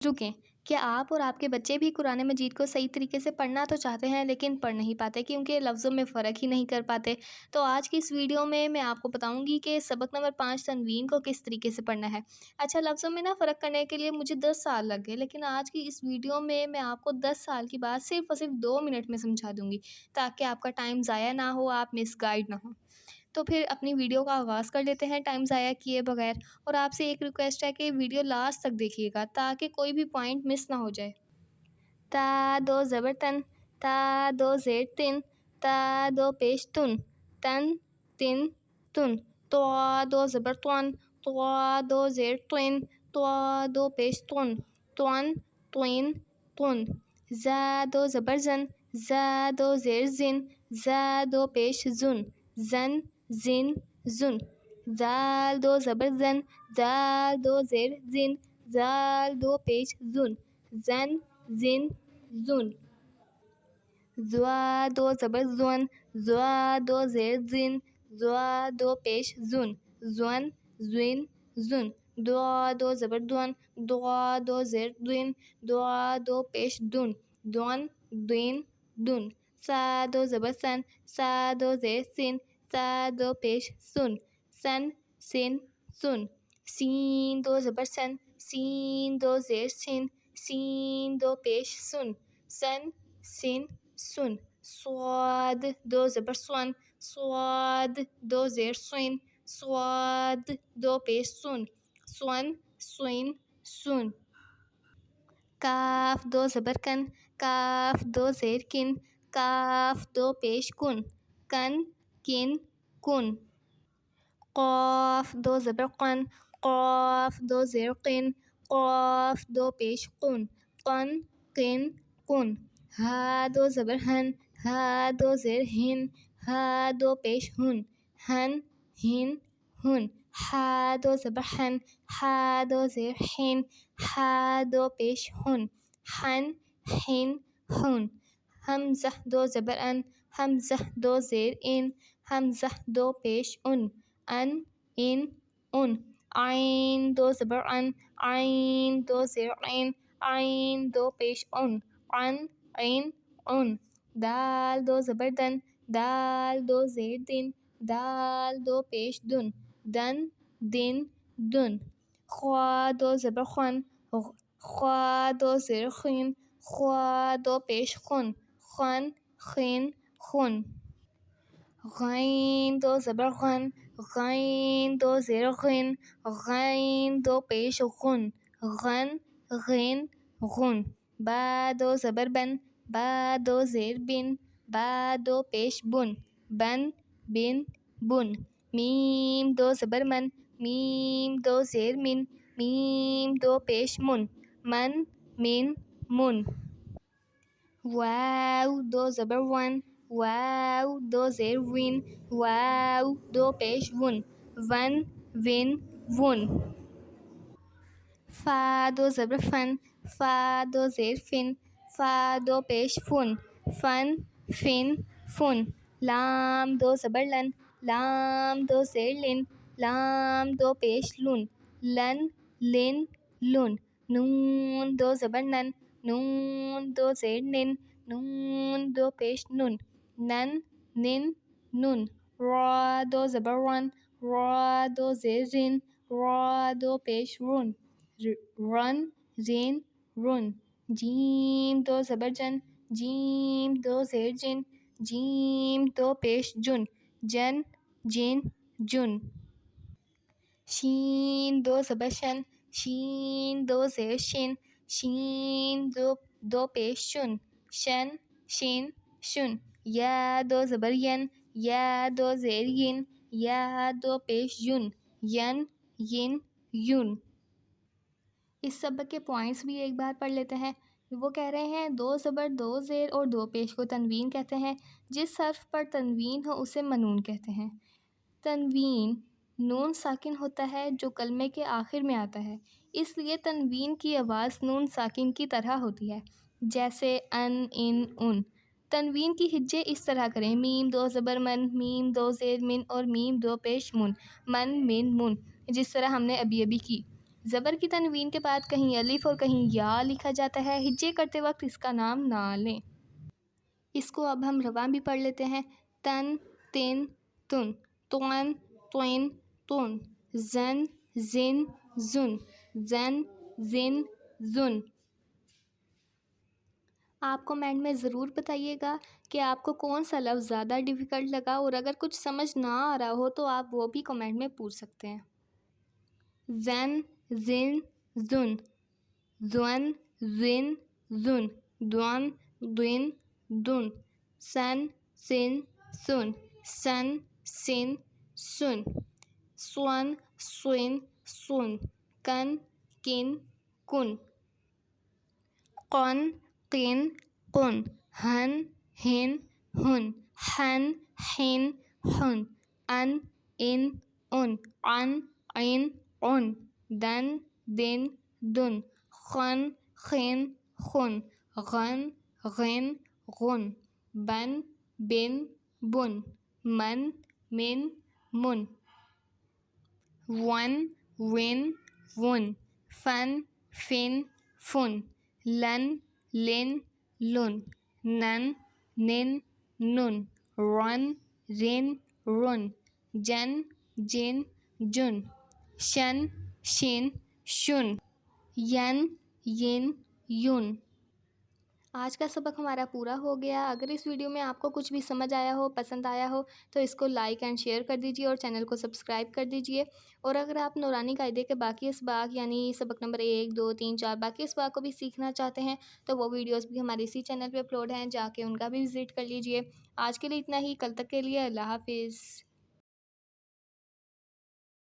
رکیں، کیا آپ اور آپ کے بچے بھی قرآن مجید کو صحیح طریقے سے پڑھنا تو چاہتے ہیں لیکن پڑھ نہیں پاتے کیونکہ لفظوں میں فرق ہی نہیں کر پاتے؟ تو آج کی اس ویڈیو میں آپ کو بتاؤں گی کہ سبق نمبر 5 تنوین کو کس طریقے سے پڑھنا ہے۔ اچھا، لفظوں میں فرق کرنے کے لیے مجھے 10 سال لگ گئے، لیکن آج کی اس ویڈیو میں آپ کو 10 سال کی بات صرف اور صرف 2 منٹ میں سمجھا دوں گی، تاکہ آپ کا ٹائم ضائع نہ ہو، آپ مس گائیڈ نہ ہو۔ تو پھر اپنی ویڈیو کا آغاز کر لیتے ہیں ٹائم ضائع کیے بغیر، اور آپ سے ایک ریکویسٹ ہے کہ ویڈیو لاسٹ تک دیکھیے گا تاکہ کوئی بھی پوائنٹ مس نہ ہو جائے۔ تا دو زبر تن، تا دو زیر تن، تا دو پیش تن، تن تن تن، تو دو زبر تون، تو دو زیر تن، تو دو پیش تن، تون تن تن، زا دو زبر زن، زا دو زیر زن، زا دو پیش زن، زن زن زن، زال دو زبر زن، زال دو زیر زن، زال دو پیش زن، زن زن زن، زوا دو زبر زون، زوا دو زیر زن، زوا دو پیش زن، زون زن زن، دوا دو زبر دون، دوا دو زیر دن، دوا دو پیش دن، دون دن دن، سا دو زبر سن، سا دو زیر سن، سا دو پیش سن، سن سن سن، سین دو زبر سن، سین دو زیر سن، سین دو پیش سن، سن سن سن، صاد دو زبر سون، صاد دو زیر سن، صاد دو پیش سن، سن سن سن، کاف دو زبر کن، کاف دو زیر کن، کاف دو پیش کن، کن کن کن، قاف دو زبر قن، قاف دو زیر قن، قاف دو پیش قن، قن قن قن، ہا دو زبر ہن، ہا دو زیر ہن، ہا دو پیش ہن، ہن ہن ہن، ہا دو زبر ہن، ہا دو زیر ہن، ہا دو پیش ہن، ہن ہن ہن، حمزہ دو زبر ان، حمزہ دو زیر ان، حمزہ دو پیش ان، ان ان ان، عین دو زبر ان، عین دو زیر عین، عین دو پیش ان، عن عین ان، دال دو زبر دن، دال دو زیر دن، دال دو پیش دن، دن دن دن، خوا دو زبر خون، خوا دو زیر خون، خوا دو پیش خون، خون خون خون، غین دو زبر غن، غین دو زیر غن، غین دو پیش غن، غن غن غن، با دو زبر بن، با دو زیر بن، با دو پیش بن، بن بن بن، میم دو زبر من، میم دو زیر من، میم دو پیش من، من من من، واو دو زبر ون، واو دو زیر ون، واو دو پیش ون، ون ون ون، فا دو زبر فن، فا دو زیر فن، فا دو پیش فن، فن فن فن، لام دو زبر لن، لام دو زیر لن، لام دو پیش لن، لن لن لن، نون دو زبر نن، نون دو زیر نن، نون دو پیش نن، نن نن نن، را دو زبر رن، را دو زیر رن، را دو پیش رن، رن رن رن، جیم دو زبر جن، جیم دو زیر جن، جیم دو پیش جن، جن جن جن، شین دو زبر شن، شین دو زیر شن، شین دو پیش شن، شن شن شن، یا دو زبر ین، یا دو زیر ین، یا دو پیش ین، ین ین یون۔ اس سبق کے پوائنٹس بھی ایک بار پڑھ لیتے ہیں۔ وہ کہہ رہے ہیں 2 زبر 2 زیر اور 2 پیش کو تنوین کہتے ہیں، جس حرف پر تنوین ہو اسے منون کہتے ہیں۔ تنوین نون ساکن ہوتا ہے جو کلمے کے آخر میں آتا ہے، اس لیے تنوین کی آواز نون ساکن کی طرح ہوتی ہے، جیسے ان ان ان۔ تنوین کی ہجے اس طرح کریں: میم 2 زبر من، میم 2 زیر من اور میم 2 پیش من، من من من، جس طرح ہم نے ابھی کی۔ زبر کی تنوین کے بعد کہیں الف اور کہیں یا لکھا جاتا ہے، ہجے کرتے وقت اس کا نام نہ لیں۔ اس کو اب ہم رواں بھی پڑھ لیتے ہیں۔ تن، تن، تن، تون، توئن، تون، زن، زن، زن، زن، زن، زن۔ آپ کمنٹ میں ضرور بتائیے گا کہ آپ کو کون سا لفظ زیادہ ڈیفیکلٹ لگا، اور اگر کچھ سمجھ نہ آ رہا ہو تو آپ وہ بھی کمنٹ میں پوچھ سکتے ہیں۔ زن، زن، زن، زون، زن، زن، دون، دن، دن، سن، سن، سن، سن، سن، سن، سون، سون، سن، کن، کن، کن، قن، قن، قن، ہن، ہن، ہن، حن، حن، حن، ان، ان، ان، عن، عن، عن، دن، دن، دن، خن، خن، خن، غن، غن، غن، بن، بن، بن، من، من، من، ون، ون، ون، فن، فن، فن، لن، لن، لن، نن، نن، نن، رن، رن، رن، جن، جن، جن، شن، شن، شن، ین، ین، یون۔ آج کا سبق ہمارا پورا ہو گیا۔ اگر اس ویڈیو میں آپ کو کچھ بھی سمجھ آیا ہو، پسند آیا ہو، تو اس کو لائک اینڈ شیئر کر دیجئے اور چینل کو سبسکرائب کر دیجئے۔ اور اگر آپ نورانی قاعدے کے باقی اسباق یعنی سبق نمبر 1، 2، 3، 4 باقی اسباق کو بھی سیکھنا چاہتے ہیں تو وہ ویڈیوز بھی ہمارے اسی چینل پہ اپلوڈ ہیں، جا کے ان کا بھی وزٹ کر لیجئے۔ آج کے لیے اتنا ہی، کل تک کے لیے اللہ حافظ۔